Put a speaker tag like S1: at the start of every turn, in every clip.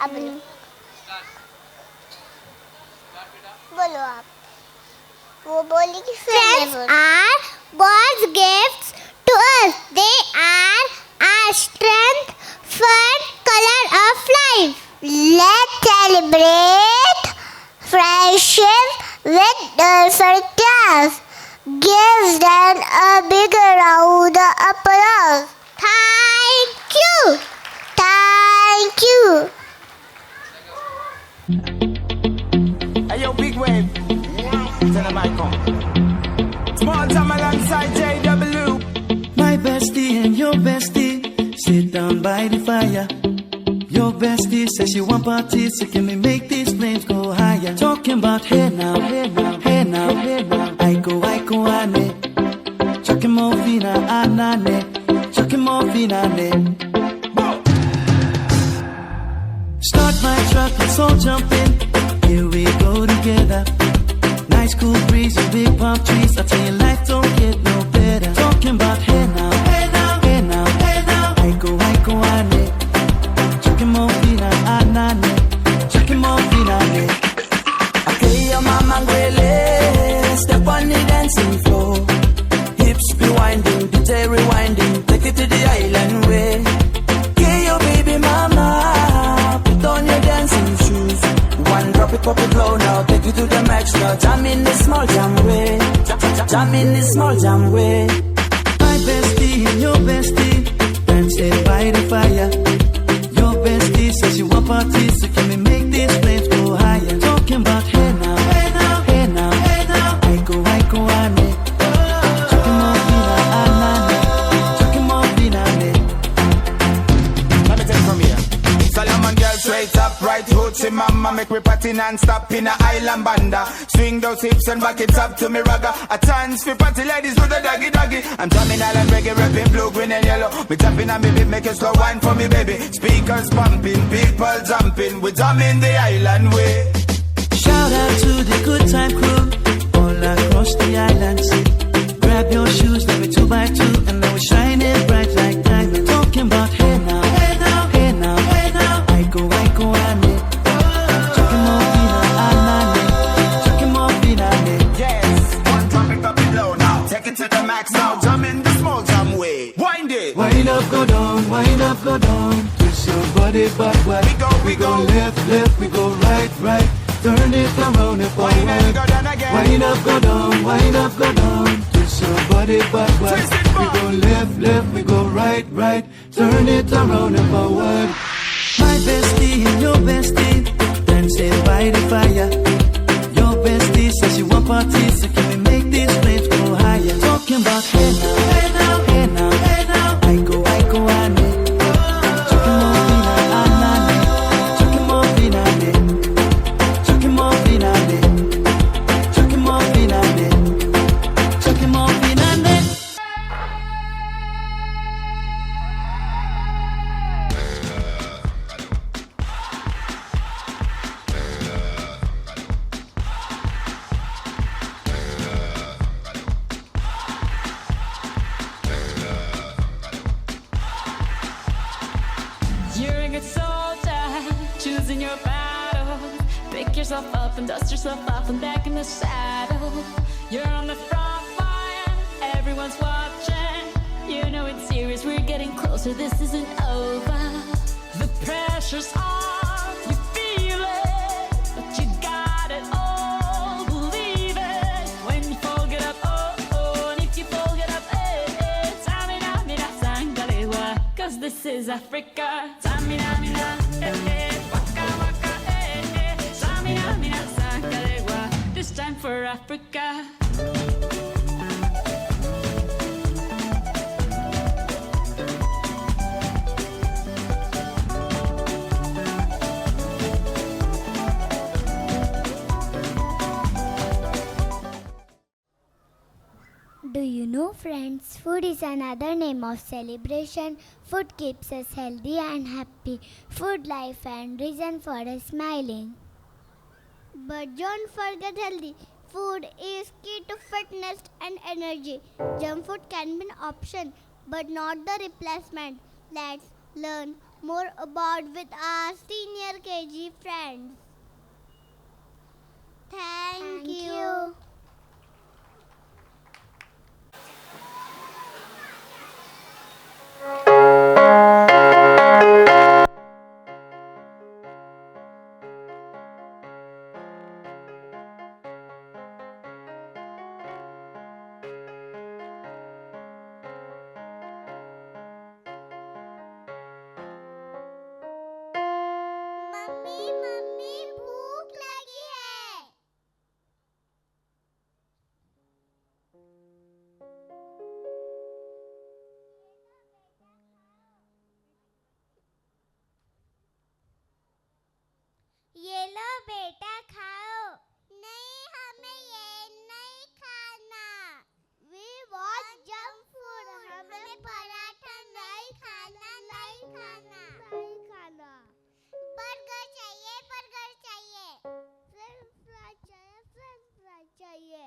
S1: अब बोलो आप। वो बोली कि
S2: Friends are God's gifts to us. They are our strength, fun, color of life.
S1: Let's celebrate friendship with nursery class. Give them a big round of applause.
S2: Thank you.
S1: Thank you.
S3: Hey yo, big wave. Tell them I come. Small time alongside JW.
S4: My bestie and your bestie sit down by the fire. Your bestie says she want parties, so can we make these flames go higher? Talking about hey now, hey now, hey now, hey now. I go, ane. Chucking more fina, anane. Chucking more fina, ane. Start my truck, let's all jump in. Here we go together. Nice cool breeze and big palm trees. I tell you, life don't get no better. Talking about hey now, hey now, hey now, hey now. I go, ane. Chucking more fina, anane. Chucking more fina, ane.
S3: Okay, your mama gwele. Step on the dancing floor. Hips be winding, DJ rewinding. Take it to the island way. Okay, your baby mama. Put on your dancing shoes. One drop it, pop it low now. Take you to the max now. Jam in the small jam way. Jam in the small jam way.
S4: My bestie and your bestie dancing by the fire. Your bestie says you want parties, so can we make these flames go higher? Talking about hey now, hey now, hey now, hey now. I go, ane. Chucking more fina, anane. Chucking more fina, ane.
S3: Let me take it from here. Solomon girl straight up, right hoochie mama. Make me party non-stop in a island banda. Swing those hips and back it up to me ragga. A chance for party ladies with a doggy doggy. I'm drumming island reggae, rapping blue, green and yellow. We tapping on me beat, make a slow wine for me baby. Speakers pumping, people jumping. We drumming the island way.
S4: Shout out to the good time crew all across the islands. Grab your shoes, let me 2x2, and now we shine it bright like diamonds. Talking about hey now, hey now, hey now, hey now. I go, ane. Chucking more fina, anane. Chucking more fina, ane.
S3: Yes, one drop it up and low now. Take it to the max now. Jam in the small jam way. Wind it.
S4: Wind up, go down, wind up, go down. Twist your body backward.
S3: We go.
S4: Left, left, we go right, right. Turn it around and forward.
S3: Wind up, go down again.
S4: Wind up, go down, wind up, go down. Twist your body backward.
S3: Twist it
S4: We
S3: back.
S4: go left, left, we go right, right. Turn it around and forward. My bestie and your bestie dancing by the fire. Your bestie says you want parties, so can we make these flames go higher? Talking about hey now, hey now, hey now, hey now. I go, ane. Chucking more fina, anane. Chucking more fina, ane. Chucking more fina, ane. Chucking more fina, ane. Chucking more fina, ane.
S5: You're a good soldier, choosing your battle. Pick yourself up and dust yourself off and back in the saddle. You're on the front line, everyone's watching. You know it's serious, we're getting closer, this isn't over. The pressure's on, you feel it, but you got it all, believe it. When you fold it up, oh, oh, and if you fold it up, eh, eh. Tamina, mina, sangalewa, 'cause this is Africa. Tamina, mina, eh, eh, waka, waka, eh, eh. Tamina, mina, sangalewa, this time for Africa.
S2: Do you know, friends, food is another name of celebration. Food keeps us healthy and happy. Food, life, and reason for us smiling.
S1: But don't forget healthy. Food is key to fitness and energy. Junk food can be an option, but not the replacement. Let's learn more about with our senior KG friends. Thank you. Mummy mummy भूख लगी है। ये लो बेटा खाओ। नहीं हमें ये नहीं खाना। We want junk food। हमें पराठा नहीं खाना, नहीं खाना, नहीं खाना। बर्गर चाहिए, बर्गर चाहिए। फ्रेंच फ्राई चाहिए, फ्रेंच फ्राई चाहिए।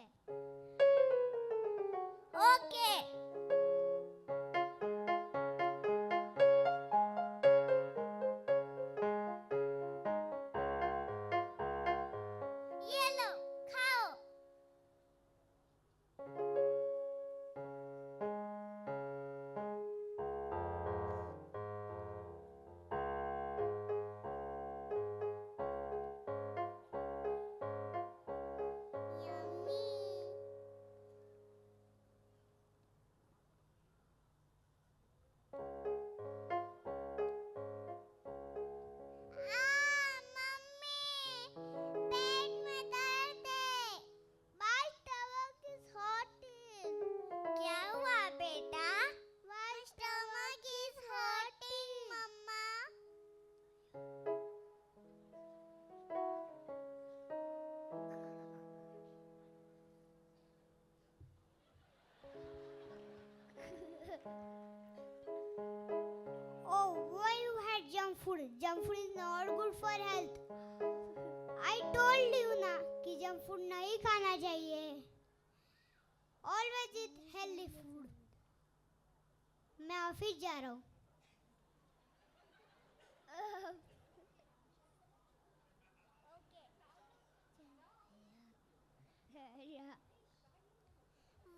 S1: ओके। ये लो खाओ। Oh, why you had junk food? Junk food is not good for health. I told you ना कि junk food नहीं खाना चाहिए. Always eat healthy food. मैं ऑफिस जा रहा हूँ.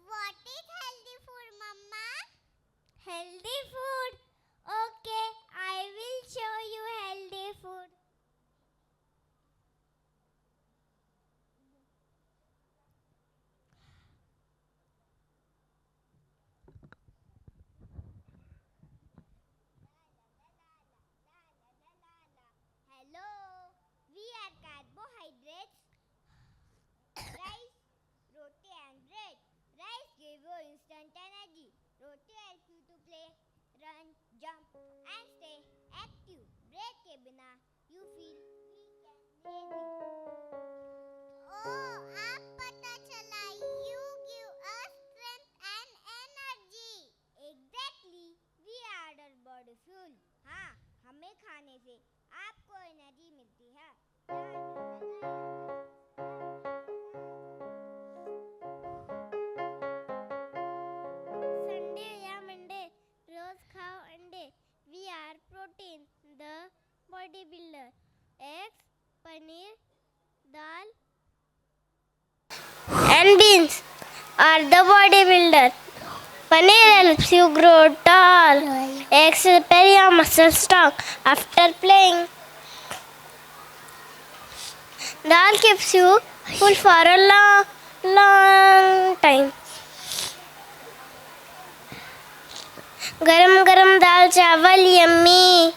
S1: What is healthy food, Mama? Healthy food? Okay, I will show you healthy food. Hello, we are carbohydrates. Rice, roti and bread. Rice gives you instant energy. Roti helps you to play, run, jump and stay active. Bread के बिना you feel weak and lazy. Oh, आप पता चला you give us strength and energy. Exactly, we are our body fuel. हाँ, हमें खाने से आपको एनर्जी मिलती है. संडे या मंडे रोज खाओ अंडे. We are protein, the bodybuilder. Eggs, paneer, dal and beans are the bodybuilder. Paneer helps you grow tall. Eggs repair your muscle strong after playing. Dal keeps you full for a long time. गरम गरम दाल चावल yummy.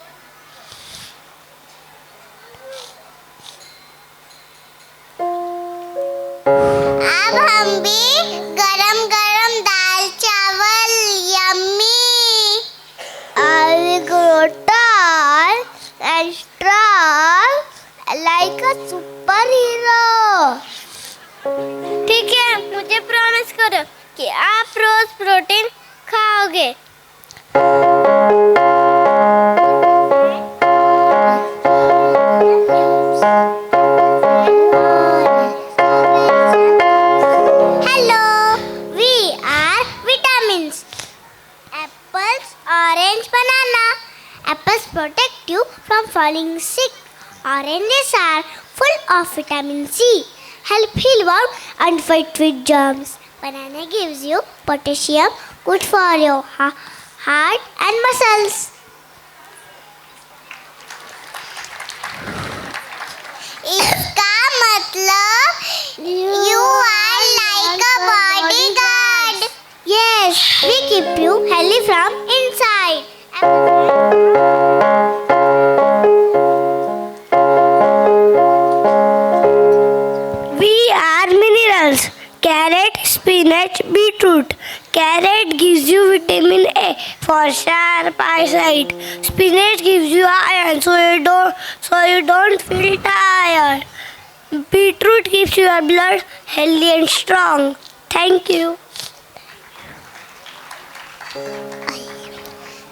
S1: अब हम भी गरम गरम दाल चावल yummy. I will grow tall and strong like a superhero. ठीक है, मुझे प्रॉमिस करो कि आप रोज प्रोटीन खाओगे. Hello, we are vitamins. Apples, orange, banana. Apples protect
S2: from falling sick. Oranges are full of vitamin C, help heal wound and fight with germs. Banana gives you potassium, good for your heart and muscles.
S1: इसका मतलब you are like a bodyguard.
S2: Yes, we keep you healthy from inside. We are minerals. Carrot, spinach, beetroot. Carrot gives you vitamin A for sharp eyesight. Spinach gives you iron so you don't feel tired. Beetroot keeps your blood healthy and strong. Thank you.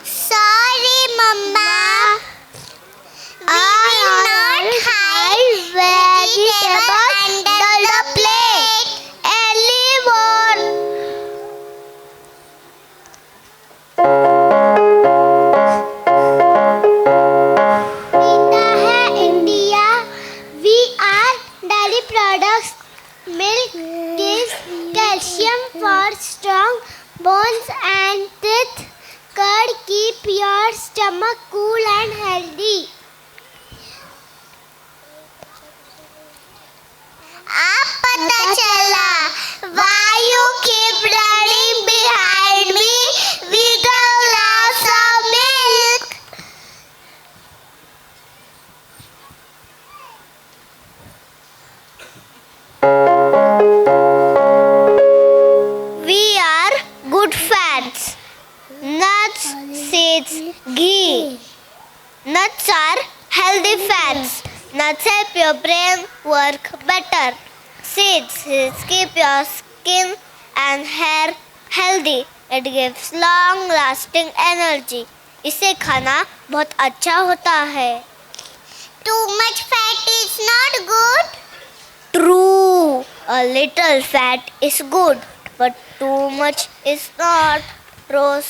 S1: Sorry, Mama. We will not hide vegetable under the plate anymore.
S2: पीता है India. We are dairy products. Milk gives calcium for strong bones and teeth. Curd keep your stomach cool and healthy.
S1: अब पता चला why you keep running behind me with a glass of milk.
S2: We are good fats. Nuts, seeds, ghee. Nuts are healthy fats. Nuts help your brain work better. Seeds keep your skin and hair healthy. It gives long lasting energy. इसे खाना बहुत अच्छा होता है.
S1: Too much fat is not good.
S2: True. A little fat is good, but too much is not. रोज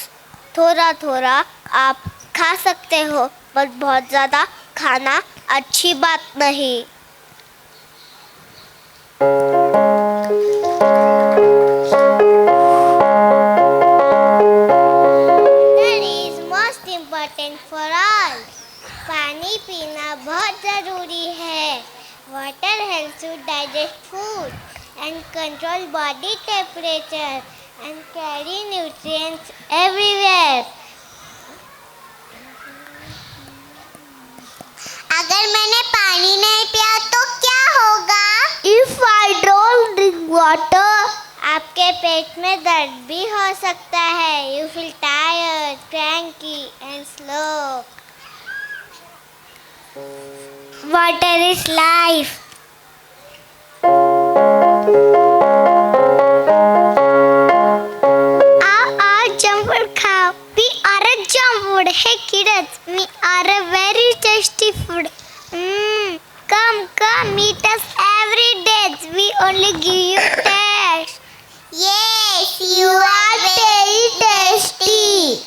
S2: थोड़ा थोड़ा आप खा सकते हो, पर बहुत ज़्यादा खाना अच्छी बात नहीं. Water is most important for all. पानी पीना बहुत ज़रूरी है. Water helps you digest food and control body temperature and carry nutrients everywhere.
S1: अगर मैंने पानी नहीं पिया तो क्या होगा?
S2: If I don't drink water, आपके पेट में दर्द भी हो सकता है. You feel tired, cranky and slow. Water is life. Our junk food खाओ. We are a junk food. Hey kids, we are a very tasty food. Come, meet us every day. We only give you taste.
S1: Yes, you are very tasty.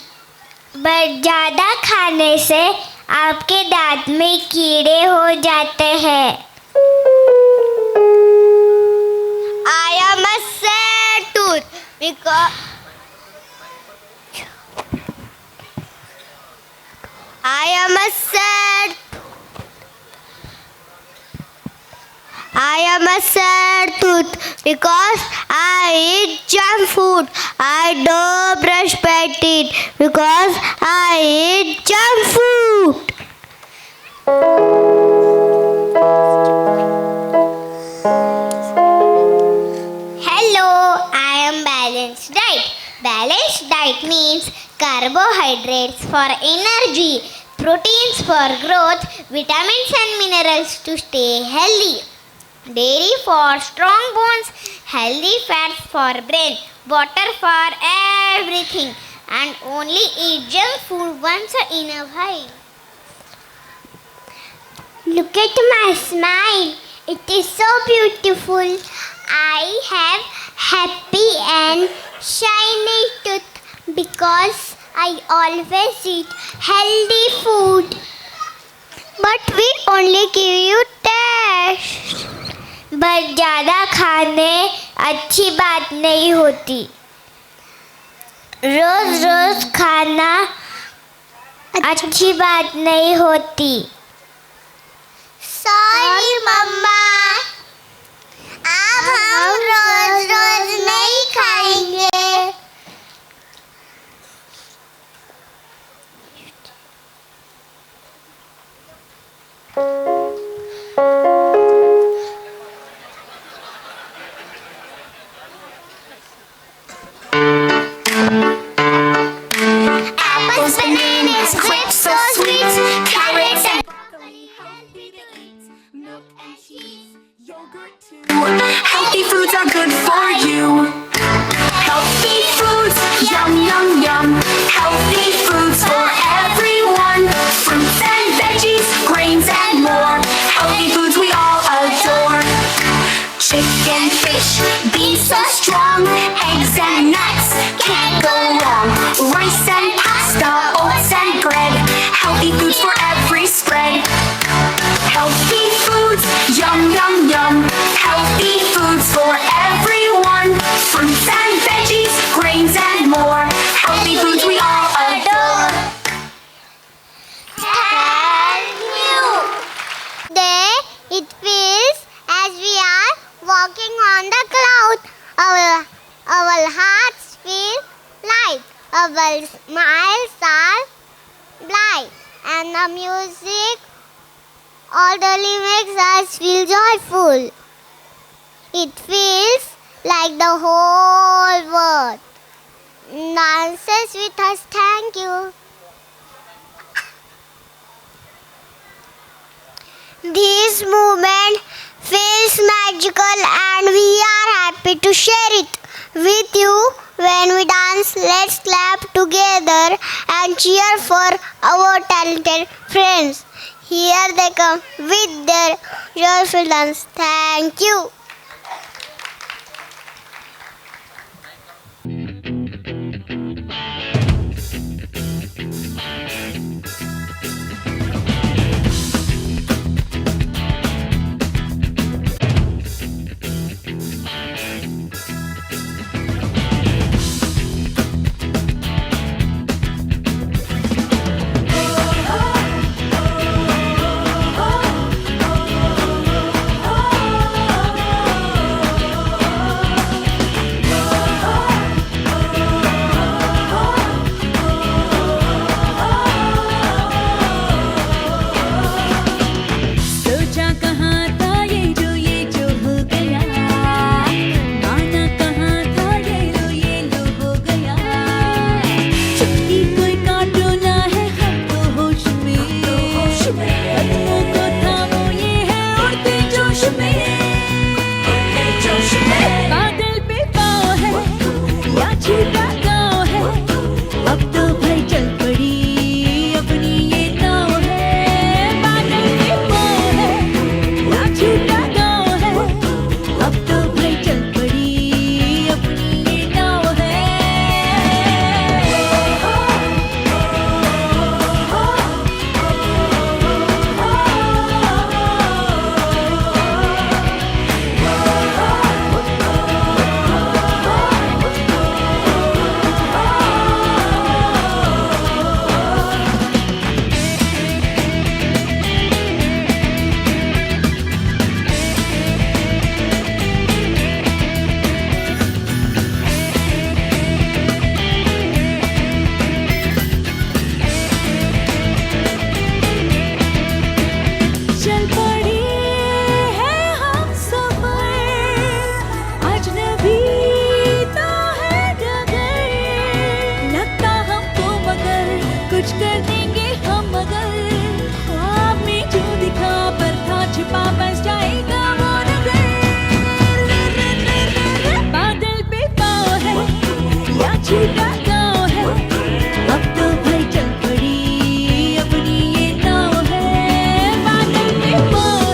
S2: But ज़्यादा खाने से आपके दांत में कीड़े हो जाते हैं. I am a sad tooth because I am a sad tooth because I eat junk food. I don't brush my teeth because I eat junk food. Hello, I am balanced diet. Balanced diet means carbohydrates for energy, proteins for growth, vitamins and minerals to stay healthy, dairy for strong bones, healthy fats for brain, water for everything, and only eat junk food once in a while. Look at my smile. It is so beautiful. I have happy and shiny tooth because I always eat healthy food. But we only give you taste. But ज़्यादा खाने अच्छी बात नहीं होती. रोज रोज खाना अच्छी बात नहीं होती.
S1: सॉरी मम्मा, अब हम रोज रोज नहीं खाएंगे.
S2: Apples, bananas, grapes, so sweet, carrots and
S5: Healthy foods are good for you. Healthy foods, yum, yum, yum. Healthy foods for everyone. Fruits and veggies, grains and more. Healthy foods we all adore. Chicken, fish, beans so strong. Eggs and nuts, can't go wrong. Rice and pasta, oats and bread. Healthy foods for every spread. Healthy foods, yum, yum, yum. Healthy foods for everyone. Fruits and veggies, grains and more. Healthy foods we all adore.
S1: Thank you. There it feels as we are walking on the cloud. Our hearts feel light. Our smiles are bright. And the music orderly makes us feel joyful. It feels like the whole world dances with us. Thank you. This movement feels magical and we are happy to share it with you. When we dance, let's clap together and cheer for our talented friends. Here they come with their joyful dance. Thank you.
S5: Oh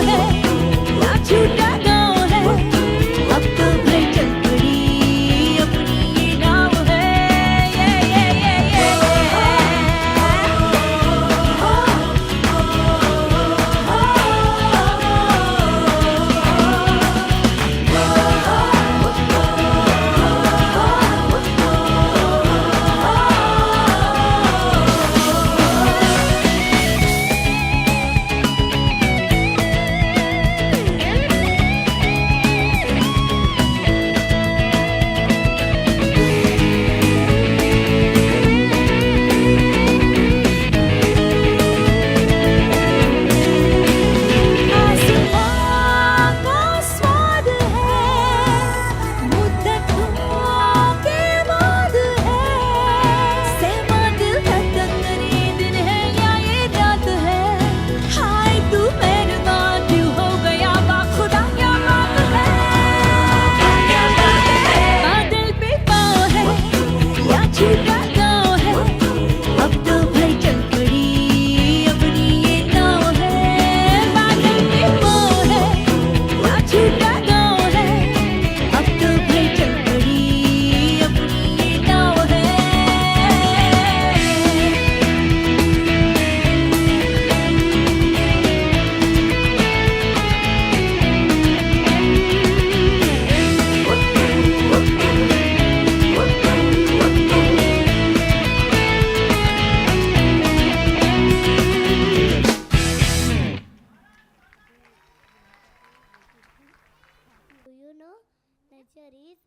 S1: is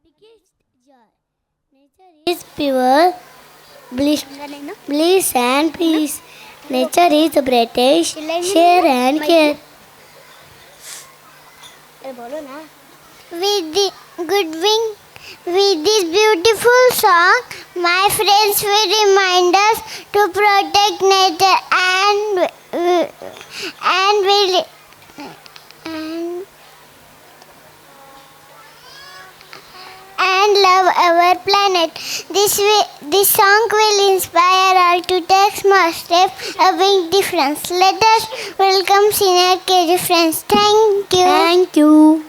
S1: biggest joy. Nature is pure bliss and peace. Nature is British, share and care. With this beautiful song, my friends will remind us to protect nature and will and love our planet. This song will inspire all to take small steps, a big difference. Let us welcome senior KG friends. Thank you. Thank you.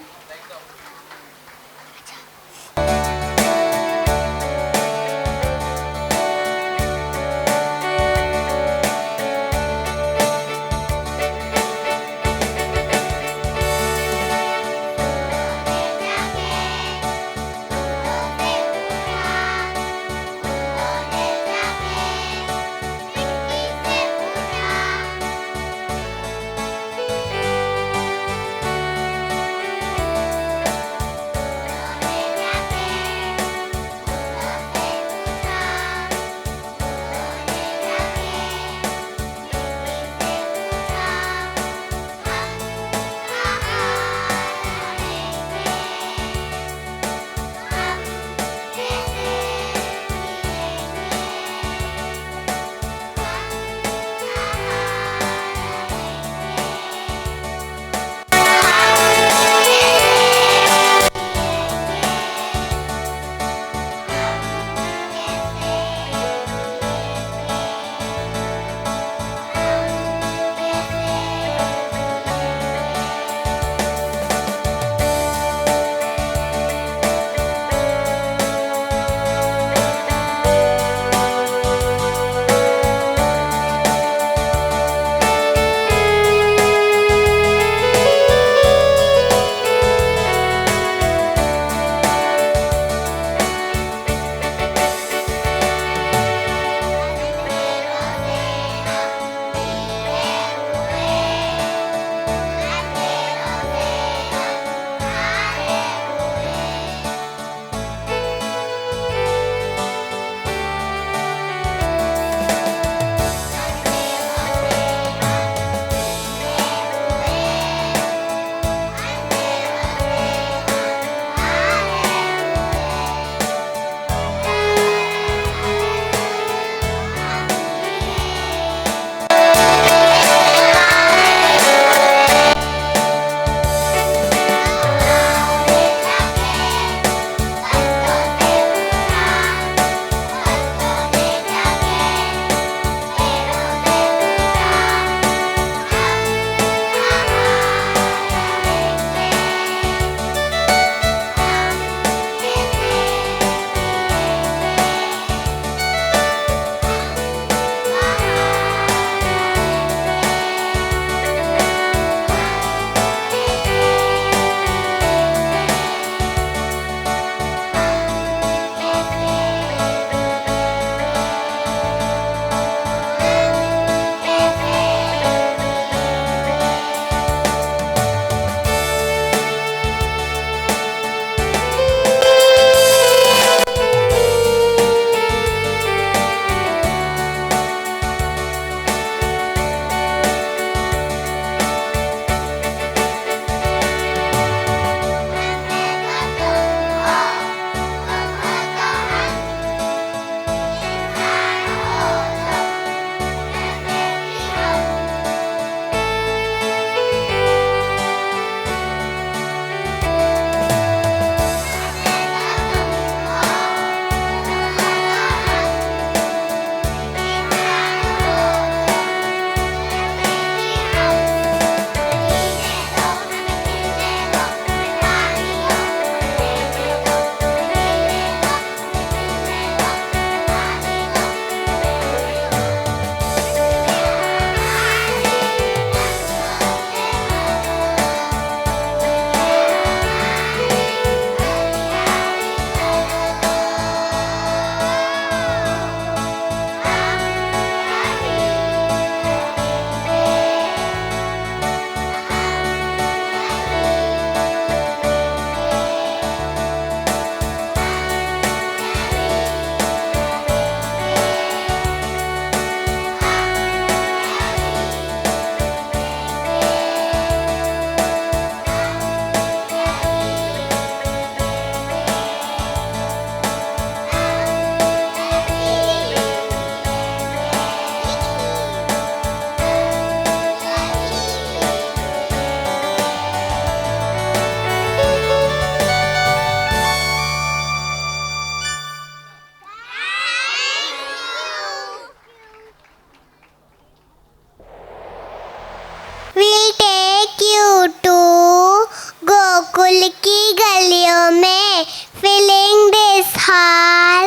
S1: Gokul की गलियों में filling this hall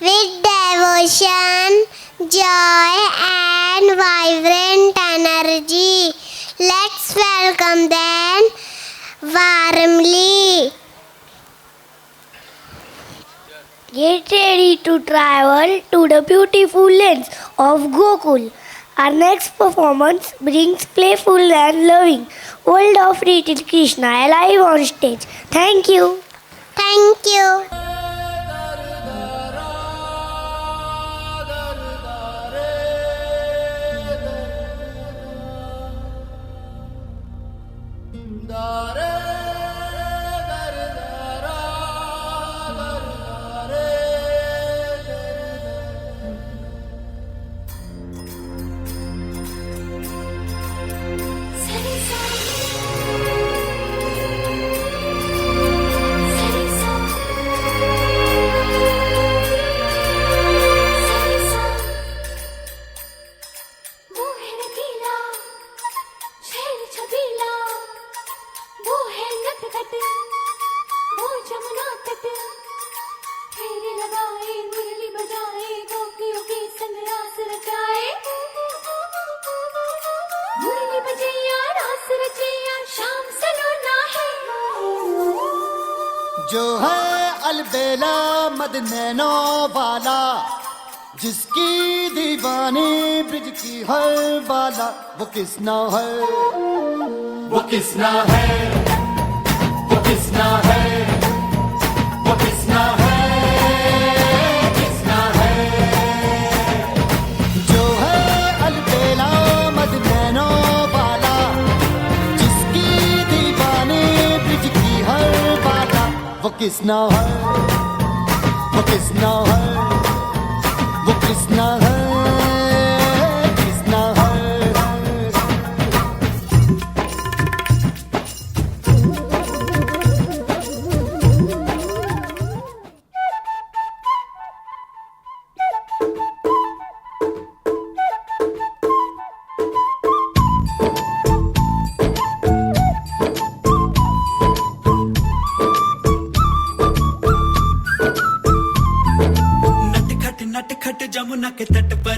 S1: with devotion, joy and vibrant energy. Let's welcome them warmly.
S2: Get ready to travel to the beautiful lands of Gokul. Our next performance brings playful and loving world of little Krishna alive on stage. Thank you.
S1: Thank you.
S4: जो है अलबेला मद nano वाला, जिसकी दीवानी bridge की हर वाला, वो किसना है, वो किसना है, वो किसना है, वो किसना है, किसना है। जो है अलबेला मद नैनो वाला, जिसकी दीवानी ब्रिज की हर वाला, वो किसना है, वो किसना है, वो किसना है, किसना है।
S6: नटखट जमुना के तट पर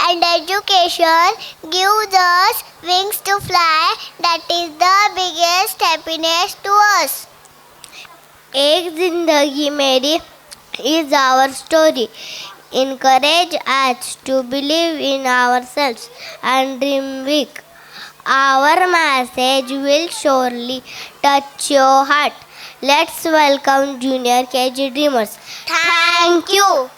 S1: and education gives us wings to fly. That is the biggest happiness to us. एक जिंदगी मेरी is our story. Encourage us to believe in ourselves and dream big. Our message will surely touch your heart. Let's welcome Junior KG Dreamers. Thank you.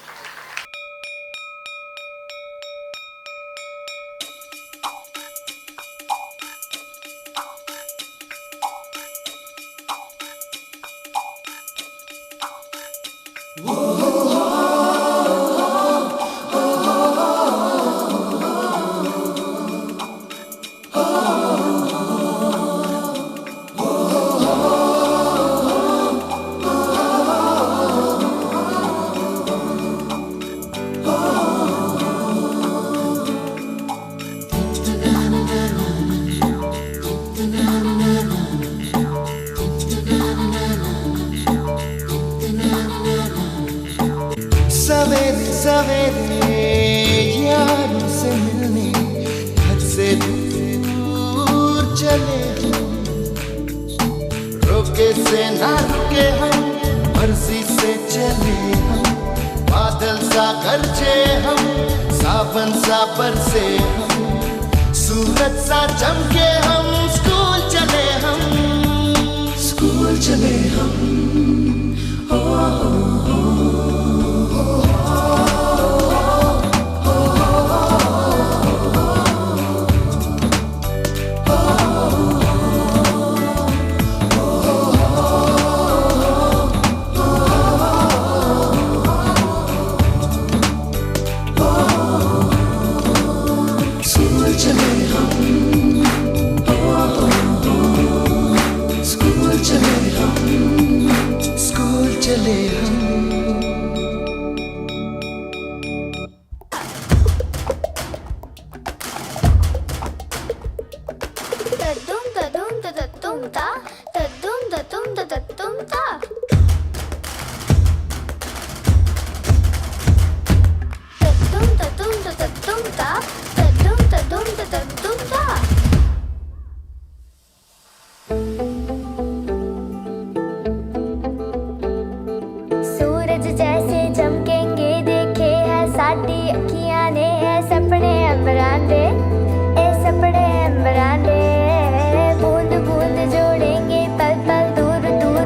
S4: सवेरे सवेरे यारों से मिलने घर से दूर चले हम, रोके से ना रुके हम, मर्जी से चले हम, बादल सा गरजे हम, सावन सा बरसे हम, सूरज सा चमके हम, स्कूल चले हम, स्कूल चले हम। सूरज जैसे चमकेंगे देखे है साडी अखियां ने, है सपने अंबरां दे, ए सपने अंबरां दे, बूंद बूंद जोड़ेंगे पल पल दूर दूर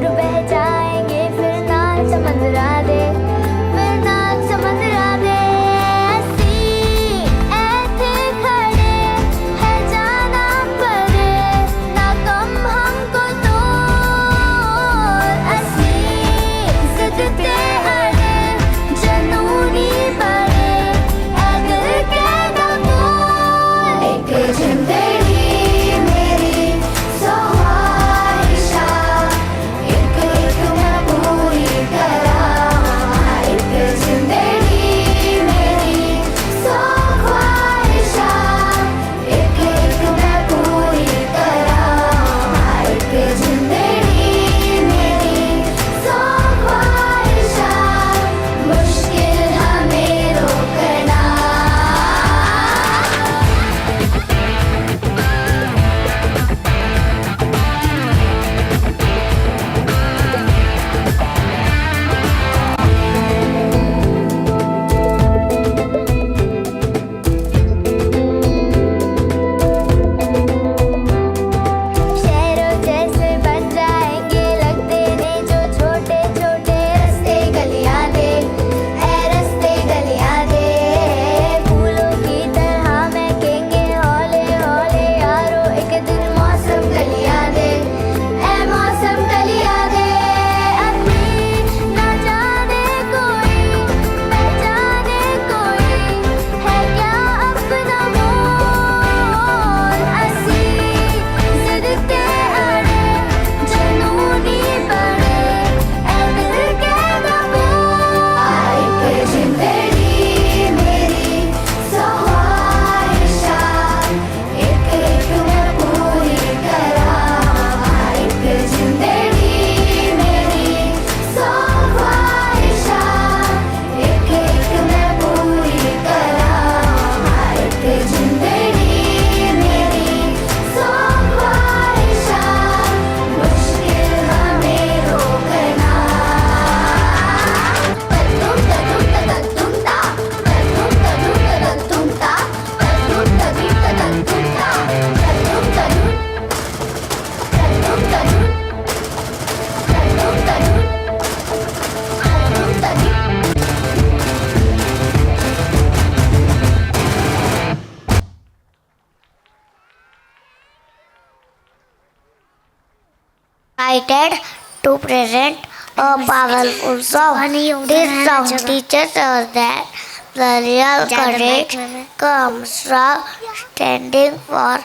S2: excited to present a powerful song. This song teaches us that the real courage comes from standing for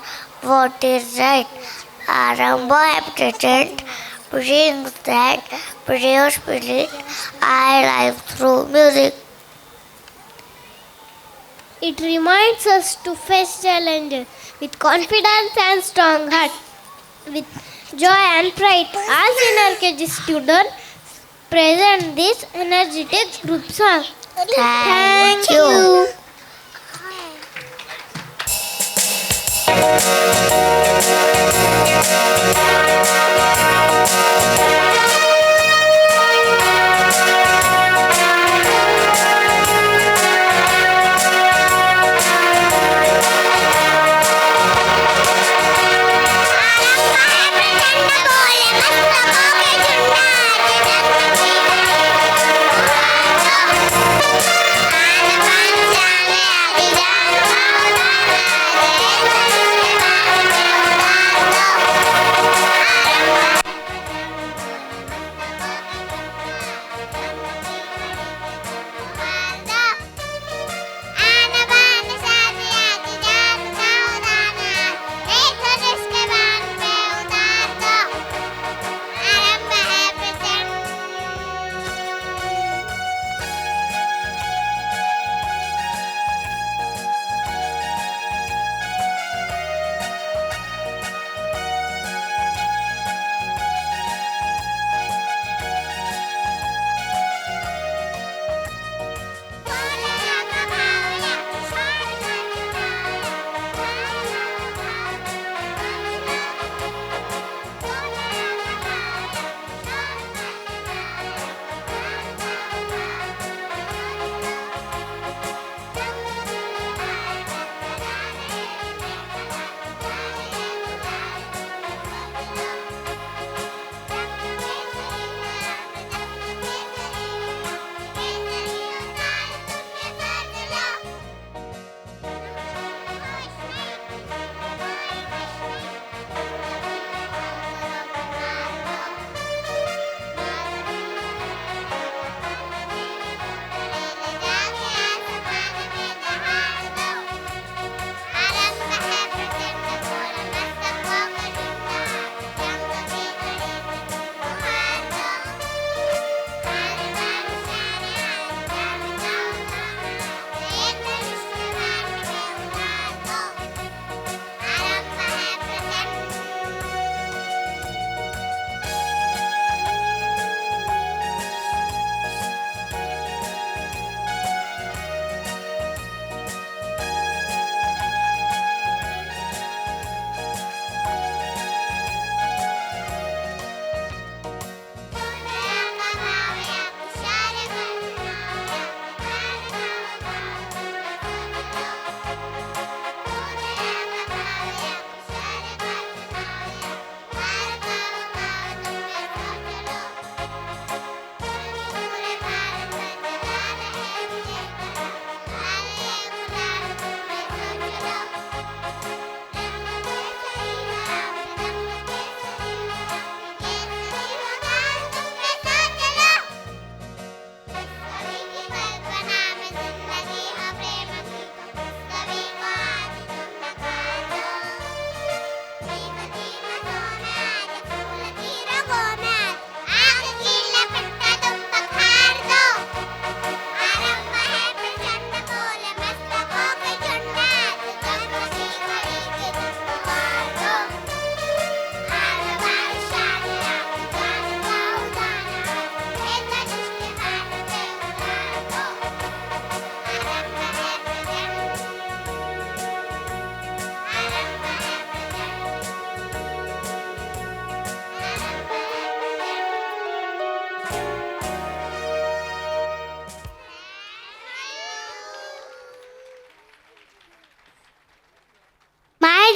S2: what is right. Aramba present brings that brave spirit alive through music.
S1: It reminds us to face challenges with confidence and strong heart, with joy and pride. As NRKG students present this energetic group song.
S2: Thank you.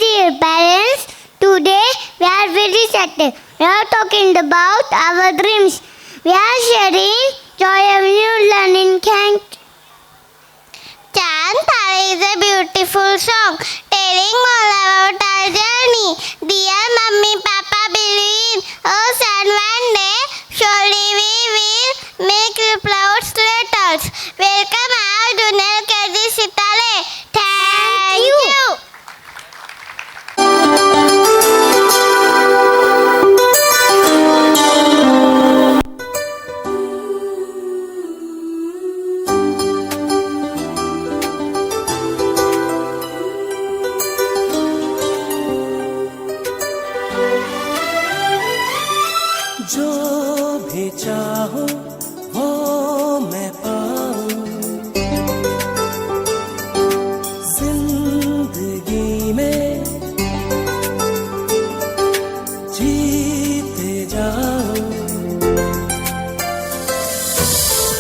S2: Dear parents, today we are very excited. We are talking about our dreams. We are sharing joy of new learning. Chant is a beautiful song telling all about our journey. Dear Mummy, Papa,
S1: Babylon. Oh, and one day, surely we will make the clouds letters. Welcome our Dunel Kedi Sitale. Thank you.
S4: जो भी चाहो वो मैं पाऊं, जिंदगी में जीते जाऊं।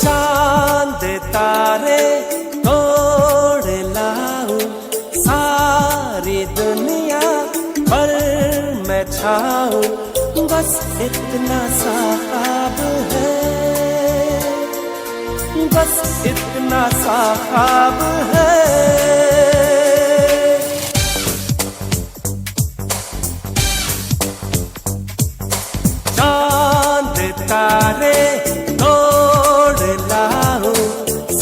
S4: चांद तारे तोड़ लाऊं, सारी दुनिया पर मैं छाऊं। बस इतना सा ख्वाब है, बस इतना सा ख्वाब है। चांद तारे तोड़ लाऊं,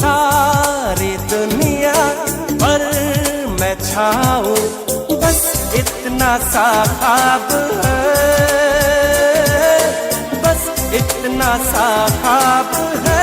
S4: सारी दुनिया पर मैं छाऊं। बस इतना सा ख्वाब है, इतना सा ख्वाब है।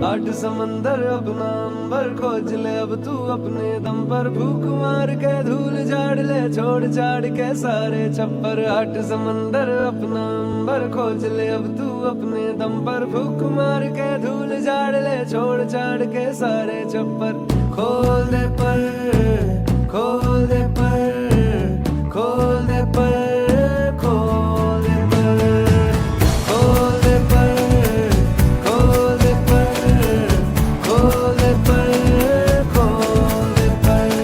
S4: आठ समंदर अपना अंबर खोज ले अब तू अपने दम पर। भूख मार के धूल झाड़ ले, छोड़ छाड़ के सारे छप्पर। आठ समंदर अपना अंबर खोज ले अब तू अपने दम पर। भूख मार के धूल झाड़ ले, छोड़ छाड़ के सारे छप्पर। खोल दे पर, खोल दे पर, खोल दे पर, खोल दे पर, खोल दे पर, खोल दे पर, खोल दे पर, खोल दे पर।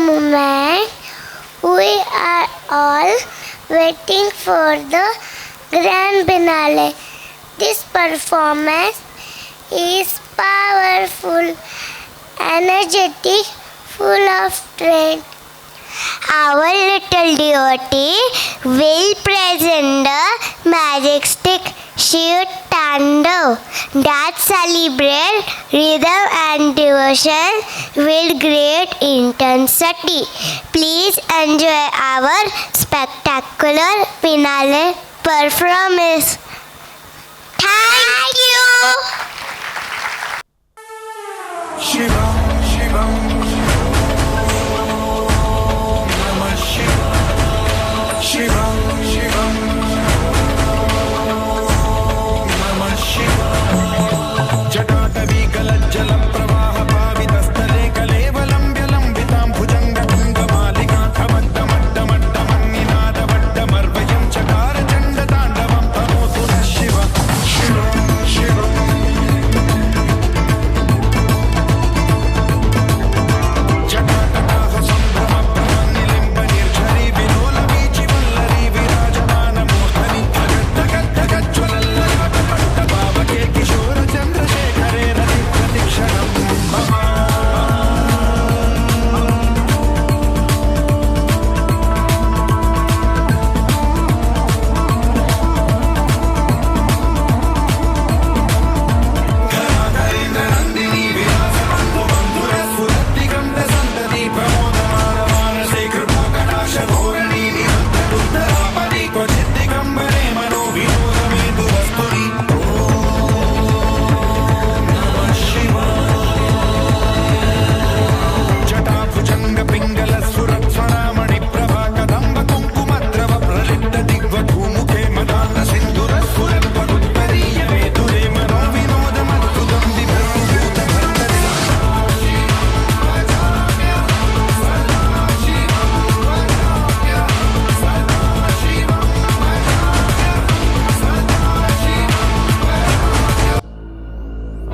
S1: moment. We are all waiting for the grand finale. This performance is powerful, energetic, full of strength. Our little devotee will present the majestic Shiv Tandav that celebrates rhythm and devotion with great intensity. Please enjoy our spectacular finale performance. Thank you.
S3: Shivam, Shivam, Namah Shivam, Shivam, Shivam, Namah Shivam. Jatatavi galajjalam pravaha pavitastale kalevalam vyalambitam bhujanga tungamalika khavadda madda madda manninada vadda marvayam chakara chanda tandavam tanotu na Shiva, Shivam, Shivam.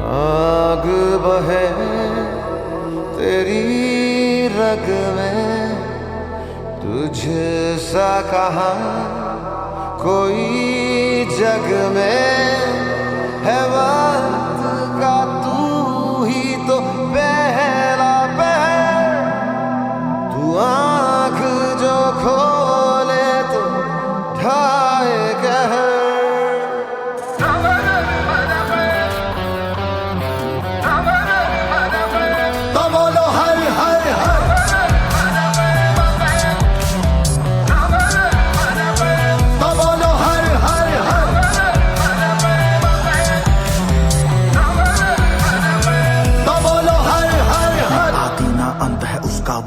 S4: आग बहे तेरी रग में, तुझसा कहाँ कोई जग में है। वक्त का तू ही तो पहला पहर, तू आँख जो खोले तो ढाए कहर।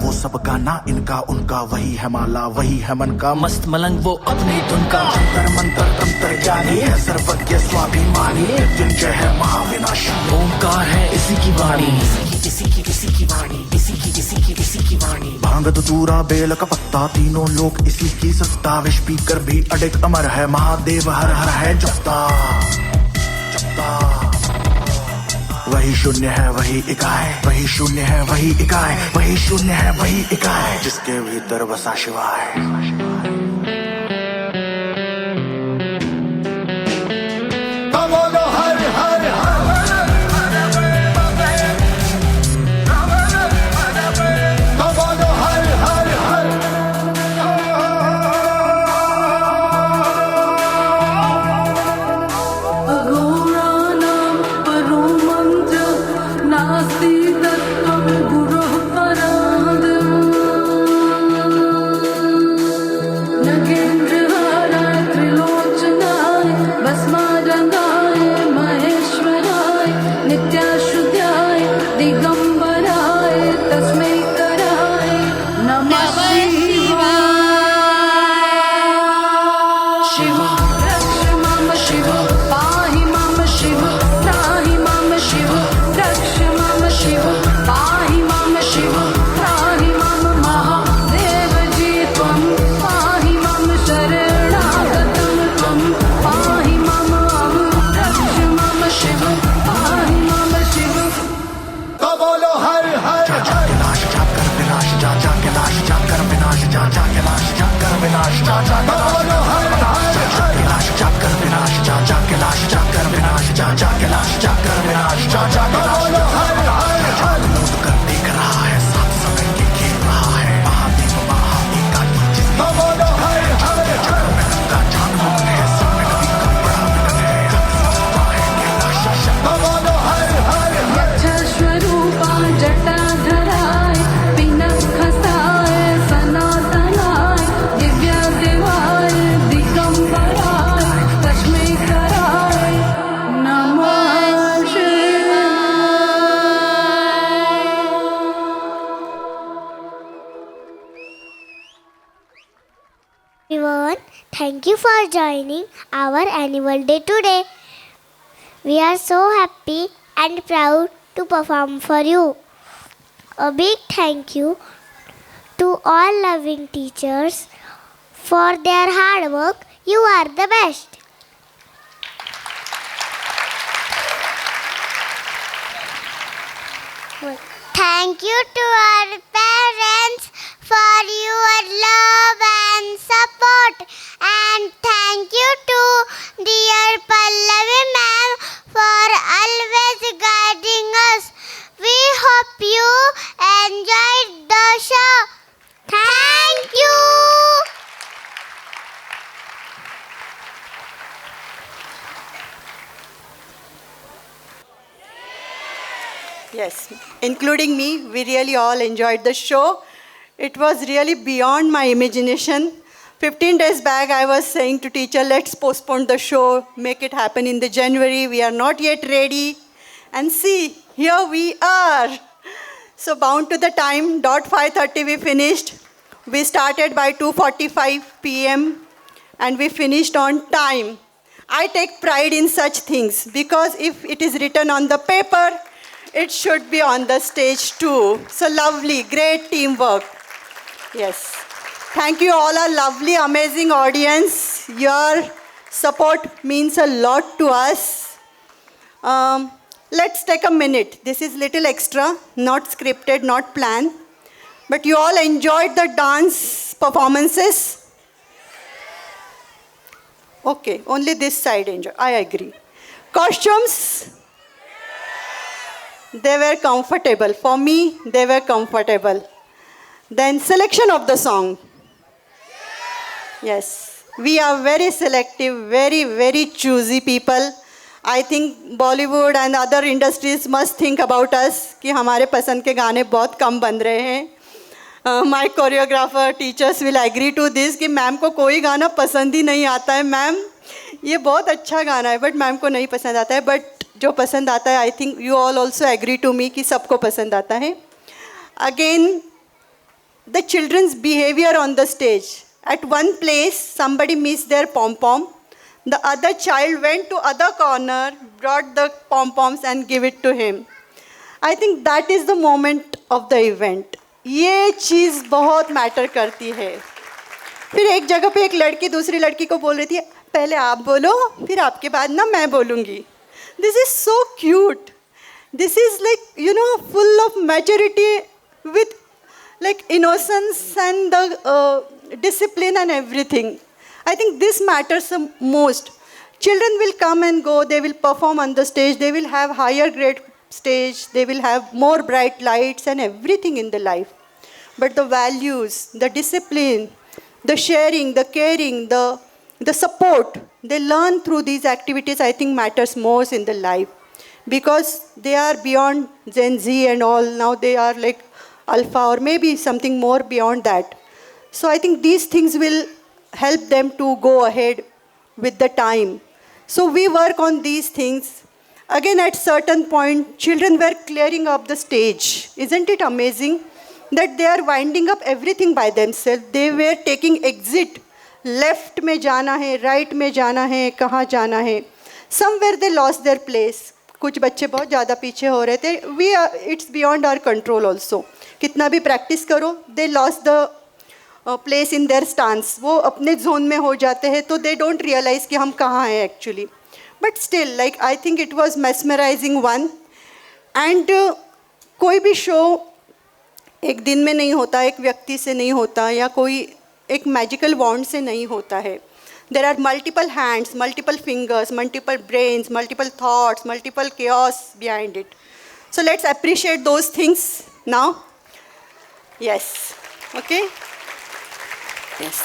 S6: वो सबका ना इनका उनका, वही है माला वही है मन का, मस्त मलंग वो अपनी धुन का। अंतर मंत्र तंत्र ज्ञानी है सर्वज्ञ स्वाभिमानी, मृत्युंजय है महाविनाशी, ओंकार है इसी की वाणी, इसी की वाणी, इसी की वाणी। भांग धतूरा बेल का पत्ता तीनों लोग इसी की सत्ता, विष पी कर भी अडिग अमर है महादेव, हर हर है जपता जपता। वही शून्य है वही इकाई, वही शून्य है वही इकाई, वही शून्य है वही इकाई, जिसके भीतर बसा शिवाय।
S4: बोलो हर हर
S6: जा जा कैलाश जा कर विनाश जा जा कैलाश जा कर विनाश जा जा कैलाश जा कर विनाश जा जा कैलाश जा कर विनाश जा जा कैलाश मूड कर देख रहा है साथ समय के खेल रहा है महादेव महाएकाकी जिसका जानवर है सब में कभी कम बड़ा विलन है
S5: स्वरूपा जटाधराय पिनखसाय सनातनाय दिव्य देवाय दिगंबराय लक्ष्मीकराय नमः
S2: Everyone, thank you for joining our annual day today. We are so happy and proud to perform for you. A big thank you to all loving teachers for their hard work. You are the best. Thank you to our parents for your love and support. And thank you to dear Pallavi ma'am for always guiding us. We hope you enjoyed the show. Thank you.
S7: Yes, including me, we really all enjoyed the show. It was really beyond my imagination. 15 days back, I was saying to teacher, let's postpone the show, make it happen in the January. We are not yet ready. And see, here we are. So bound to the time, dot 5:30 we finished. We started by 2:45 p.m. and we finished on time. I take pride in such things because if it is written on the paper, it should be on the stage too. So lovely, great teamwork. Yes. Thank you all, our lovely, amazing audience. Your support means a lot to us. Let's take a minute. This is little extra, not scripted, not planned. But you all enjoyed the dance performances? Okay, only this side enjoy. I agree. Costumes? They were comfortable. For me, they were comfortable. Then selection of the song. Yes. We are very selective, very, very choosy people. I think Bollywood and other industries must think about us कि हमारे पसंद के गाने बहुत कम बन रहे हैं. My choreographer, teachers will agree to this कि मैम को कोई गाना पसंद ही नहीं आता है. मैम ये बहुत अच्छा गाना है बट मैम को नहीं पसंद आता है. बट जो पसंद आता है, I think you all also agree to me कि सबको पसंद आता है. Again the children's behaviour on the stage. At one place, somebody missed their pom-pom. The other child went to other corner, brought the pom-poms and gave it to him. I think that is the moment of the event. ये चीज़ बहुत matter करती है. फिर एक जगह पे एक लड़की दूसरी लड़की को बोल रही थी, पहले आप बोलो, फिर आपके बाद ना मैं बोलूँगी. This is so cute. This is like, full of maturity with like innocence and the discipline and everything. I think this matters the most. Children will come and go, they will perform on the stage, they will have higher grade stage, they will have more bright lights and everything in the life. But the values, the discipline, the sharing, the caring, the support, they learn through these activities, I think matters most in the life. Because they are beyond Gen Z and all, now they are like Alpha or maybe something more beyond that. So I think these things will help them to go ahead with the time. So we work on these things. Again, at certain point, children were clearing up the stage. Isn't it amazing that they are winding up everything by themselves? They were taking exit. Left में जाना है, right में जाना है, कहाँ जाना है. Somewhere they lost their place. कुछ बच्चे बहुत ज़्यादा पीछे हो रहे थे. It's beyond our control also. कितना भी practice करो, they lost the place in their stance. वो अपने zone में हो जाते हैं, तो they don't realize कि हम कहाँ हैं actually. But still, like I think it was mesmerizing one. And कोई भी show एक दिन में नहीं होता, एक व्यक्ति से नहीं होता, या कोई एक मैजिकल वॉन्ड से नहीं होता है. There are multiple hands, multiple fingers, multiple brains, multiple thoughts, multiple chaos behind it. So let's appreciate those things now. Yes. Okay? Yes.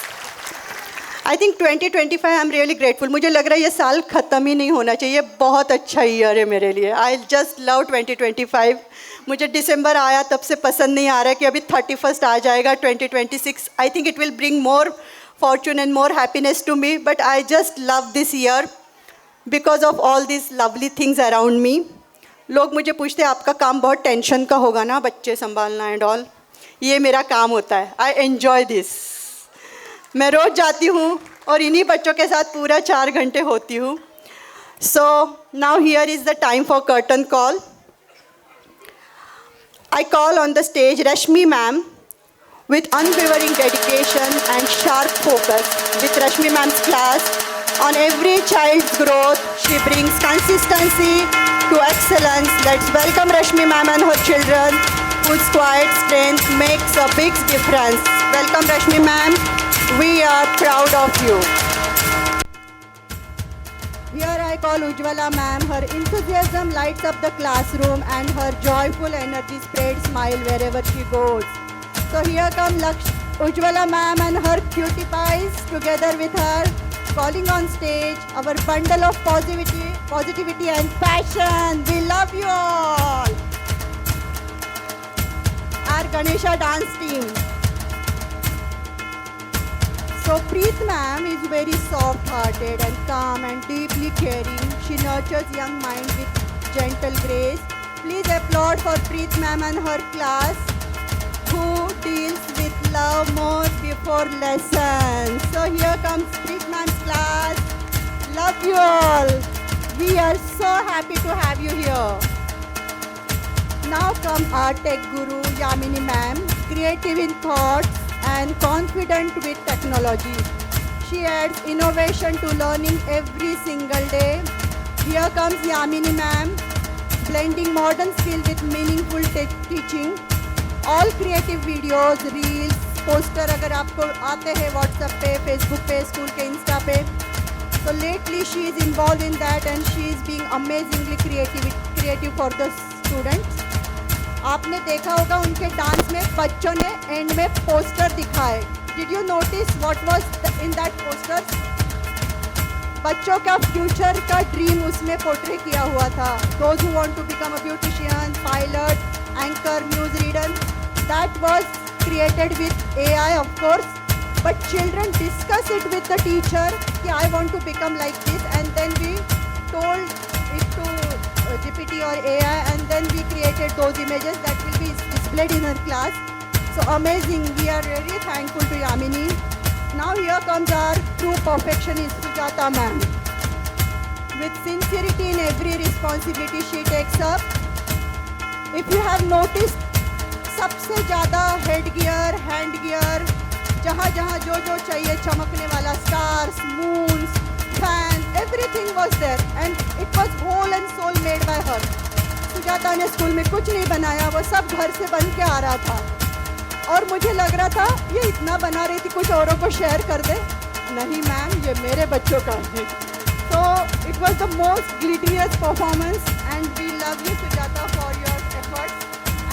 S7: I think 2025 I'm really grateful. मुझे लग रहा है ये साल ख़त्म ही नहीं होना चाहिए. बहुत अच्छा ईयर है मेरे लिए. I just love 2025. मुझे दिसंबर आया तब से पसंद नहीं आ रहा है कि अभी 31st आ जाएगा 2026. I think it will bring more fortune and more happiness to me. But I just love this year because of all these lovely things around me. लोग मुझे पूछते हैं आपका काम बहुत टेंशन का होगा ना, बच्चे संभालना एंड ऑल. ये मेरा काम होता है. I enjoy this. मैं रोज़ जाती हूँ और इन्हीं बच्चों के साथ पूरा 4 घंटे होती हूँ. So now here is the time for curtain call. I call on the stage Rashmi ma'am with unwavering dedication and sharp focus. With Rashmi ma'am's class, on every child's growth, she brings consistency to excellence. Let's welcome Rashmi ma'am and her children, whose quiet strength makes a big difference. Welcome Rashmi ma'am. We are proud of you. Here I call Ujjwala ma'am. Her enthusiasm lights up the classroom and her joyful energy spreads smile wherever she goes. So here come Ujjwala ma'am and her cutie pies together with her, calling on stage our bundle of positivity and passion. We love you all. Our Ganesha dance team. So Preet ma'am is very soft-hearted and calm and deeply caring. She nurtures young mind with gentle grace. Please applaud for Preet ma'am and her class, who deals with love more before lessons. So here comes Preet ma'am's class. Love you all. We are so happy to have you here. Now comes our tech guru Yamini ma'am, creative in thoughts and confident with technology. She adds innovation to learning every single day. Here comes Yamini ma'am, blending modern skill with meaningful teaching. All creative videos, reels, poster अगर आपको आते हैं WhatsApp पे, Facebook पे, school के Insta पे. So lately she is involved in that and she is being amazingly creative for the students. आपने देखा होगा उनके डांस में बच्चों ने एंड में पोस्टर दिखाए. Did you notice what was in that poster? बच्चों का फ्यूचर का ड्रीम उसमें पोर्ट्रे किया हुआ था. Those who want to become a beautician, pilot, anchor, news reader. That was created with AI of course, but children discuss it with the teacher कि I want to become like this, and then we told it to GPT or AI, and then we created those images that will be displayed in her class. So amazing. We are really thankful to Yamini. Now here comes our true perfectionist Sujata ma'am. With sincerity in every responsibility she takes up. If you have noticed, सबसे ज़्यादा head gear, hand gear, जहाँ जहाँ जो जो चाहिए चमकने वाला, stars, moons, fan, everything was there and it was whole and soul made by her. Sujata ने स्कूल में कुछ नहीं बनाया, वो सब घर से बन के आ रहा था. और मुझे लग रहा था ये इतना बना रही थी, कुछ औरों को शेयर कर दे. नहीं मैम, ये मेरे बच्चों का है. So it was the most glorious performance and we love you Sujata for your efforts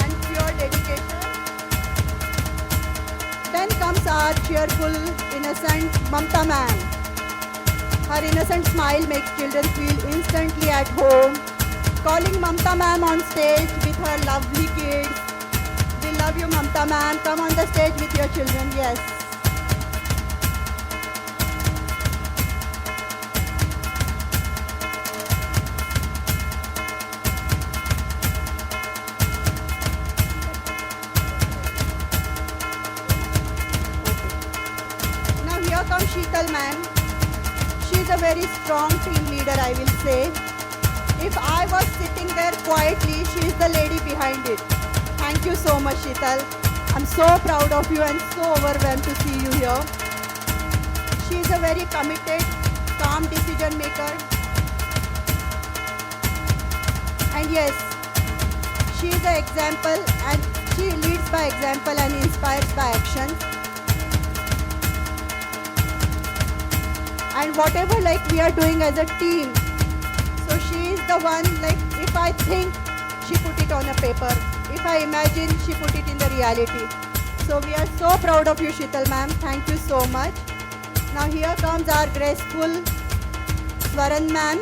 S7: and your dedication. Then comes our cheerful, innocent Mamta ma'am. Her innocent smile makes children feel instantly at home. Calling Mamta ma'am on stage with her lovely kids. We love you Mamta ma'am. Come on the stage with your children. Yes. Now here comes Sheetal ma'am. She is a very strong team leader, I will say. If I was sitting there quietly, she is the lady behind it. Thank you so much, Sheetal. I'm so proud of you and so overwhelmed to see you here. She is a very committed, calm decision maker. And yes, she is an example and she leads leads by example and inspires by action. And whatever like we are doing as a team, so she is the one, like if I think, she put it on a paper. If I imagine, she put it in the reality. So we are so proud of you, Sheetal ma'am. Thank you so much. Now here comes our graceful Swaran ma'am.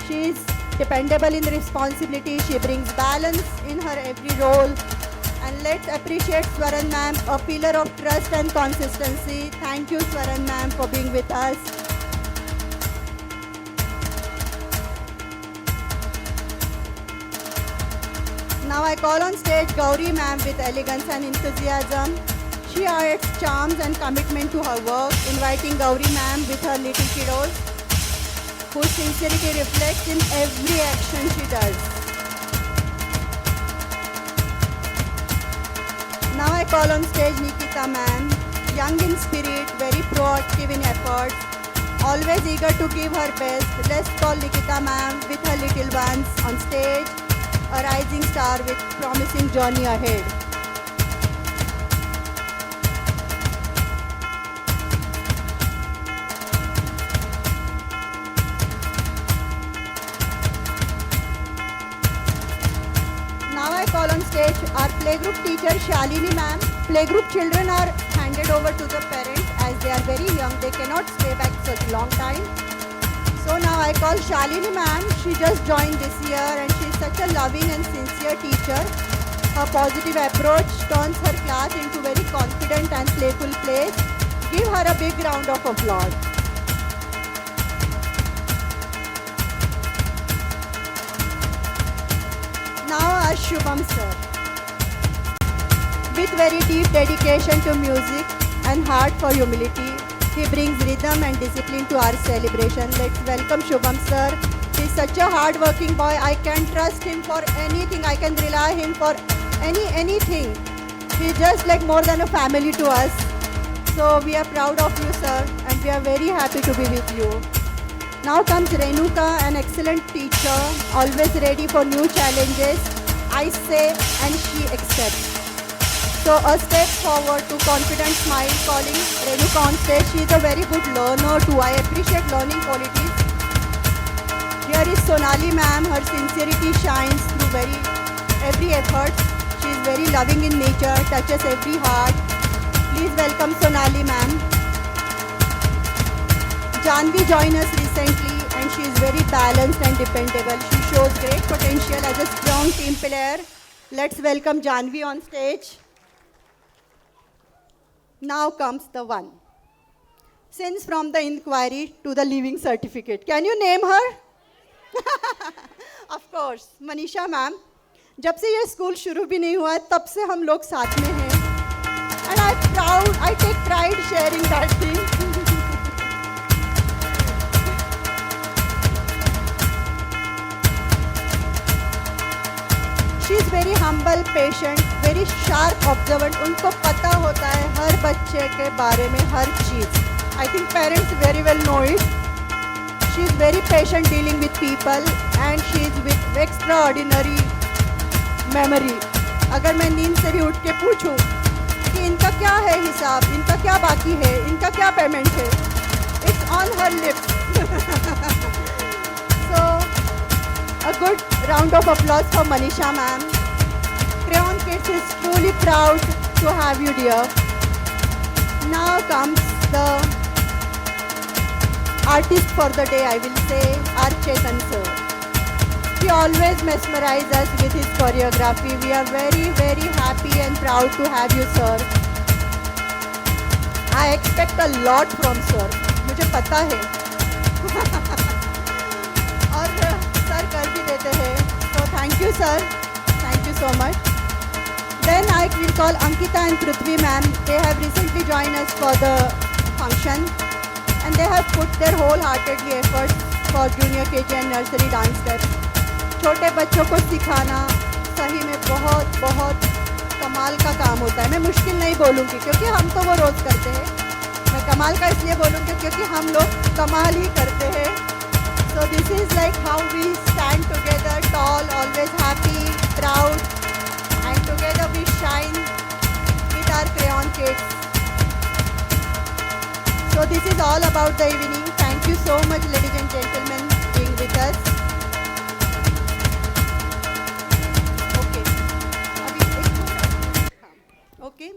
S7: She is dependable in responsibility. She brings balance in her every role. And let's appreciate Swaran ma'am, a pillar of trust and consistency. Thank you, Swaran ma'am, for being with us. Now I call on stage Gauri ma'am with elegance and enthusiasm. She adds charms and commitment to her work, inviting Gauri ma'am with her little kiddos, whose sincerity reflects in every action she does. Now I call on stage Nikita ma'am, young in spirit, very proactive in efforts, always eager to give her best. Let's call Nikita ma'am with her little ones on stage, a rising star with promising journey ahead. Now I call on stage our playgroup teacher Shalini ma'am. Playgroup children are handed over to the parents as they are very young. They cannot stay back such long time. So now I call Shalini ma'am. She just joined this year and she is such a loving and sincere teacher. Her positive approach turns her class into very confident and playful place. Give her a big round of applause. Now our Shubham sir. With very deep dedication to music and heart for humility, he brings rhythm and discipline to our celebration. Let's welcome Shubham sir. He's such a hard-working boy. I can trust him for anything. I can rely him for anything. He's just like more than a family to us. So we are proud of you, sir, and we are very happy to be with you. Now comes Renuka, an excellent teacher, always ready for new challenges. I say and she accepts. So a step forward to confident smile, calling Renuka on stage. She is a very good learner too. I appreciate learning qualities. Here is Sonali ma'am. Her sincerity shines through every effort. She is very loving in nature, touches every heart. Please welcome Sonali ma'am. Janvi joined us recently and she is very balanced and dependable. She shows great potential as a strong team player. Let's welcome Janvi on stage. Now comes the one. Since from the inquiry to the leaving certificate. Can you name her? Of course, Manisha ma'am. जब से ये school शुरू भी नहीं हुआ तब से हम लोग साथ में हैं. And I take pride sharing that thing. She is very humble, patient, very sharp, observant. उनको पता होता है हर बच्चे के बारे में हर चीज़. I think parents very well know it. She is very patient dealing with people and she is with extraordinary memory. अगर मैं नींद से भी उठ के पूछूं कि इनका क्या है हिसाब, इनका क्या बाकी है, इनका क्या पेमेंट है, it's on her lips. So a good round of applause for Manisha ma'am. Crayon Kids is truly proud to have you dear. Now comes the artist for the day, I will say, our Chetan sir. He always mesmerizes us with his choreography. We are very, very happy and proud to have you, sir. I expect a lot from sir. मुझे पता है. और sir कर भी देते हैं. So thank you, sir. Thank you so much. Then I will call Ankita and Prithvi ma'am. They have recently joined us for the function. And they have put their wholeheartedly efforts for junior KG and nursery dance steps. छोटे बच्चों को सिखाना सही में बहुत बहुत कमाल का काम होता है. मैं मुश्किल नहीं बोलूँगी क्योंकि हम तो वो रोज़ करते हैं. मैं कमाल का इसलिए बोलूँगी क्योंकि हम लोग कमाल ही करते हैं. So this is like how we stand together, tall, always happy, proud, and together we kids. So this is all about the evening. Thank you so much, ladies and gentlemen, being with us. Okay. Okay.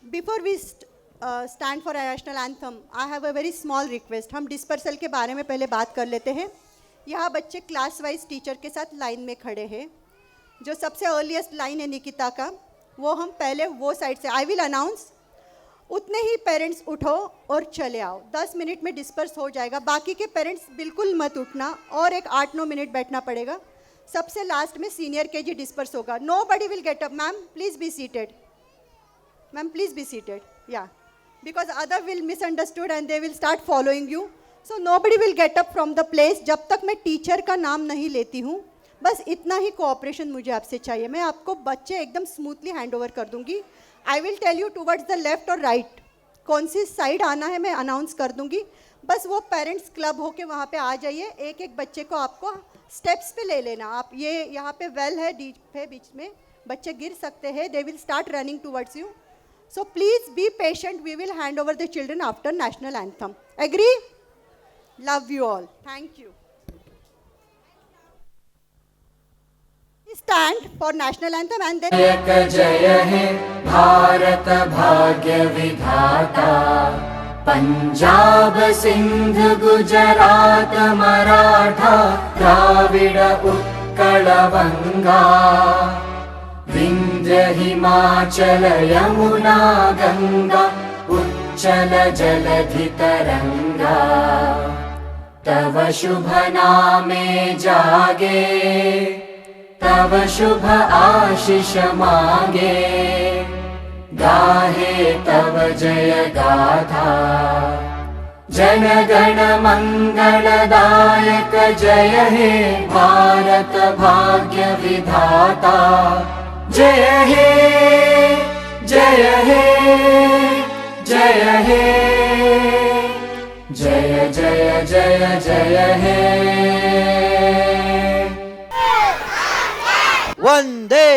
S7: Before we stand for our national anthem, I have a very small request. हम dispersal के बारे में पहले बात कर लेते हैं. यहाँ बच्चे क्लास वाइज टीचर के साथ लाइन में खड़े हैं. जो सबसे अर्लीस्ट लाइन है निकिता का, वो हम पहले वो साइड से आई विल अनाउंस, उतने ही पेरेंट्स उठो और चले आओ. 10 मिनट में डिस्पर्स हो जाएगा. बाकी के पेरेंट्स बिल्कुल मत उठना और एक 8-9 मिनट बैठना पड़ेगा. सबसे लास्ट में सीनियर केजी डिस्पर्स होगा. Nobody will get up. Ma'am please be seated. Ma'am please be seated. या because other will misunderstood and they will start following you. So nobody will get up from the place जब तक मैं teacher का नाम नहीं लेती हूँ. बस इतना ही कोऑपरेशन मुझे आपसे चाहिए. मैं आपको बच्चे एकदम स्मूथली हैंड ओवर कर दूंगी. I will tell you towards the left और राइट कौन सी साइड आना है, मैं अनाउंस कर दूंगी. बस वो पेरेंट्स क्लब होके वहाँ पे आ जाइए. एक एक बच्चे को आपको स्टेप्स पे ले लेना. आप ये यहाँ पे वेल है, डीप है, बीच में बच्चे गिर सकते हैं. They will start running towards you. So please be patient. We will hand over the children after national anthem. Agree? Love you all. Thank you. Stand for national anthem and then
S8: जय हे भारत भाग्य विधाता, पंजाब सिंध गुजरात मराठा द्राविड उत्कल बंगा, विंध्य हिमाचल यमुना गंगा उच्चल जलधि तरंगा, तव शुभ नामे जागे, तव शुभ आशीष मांगे, गाहे तव जय गाथा, जन गण मंगलदायक जय हे भारत भाग्य विधाता, जय हे जय हे जय हे, जय जय जय जय हे.
S9: वंदे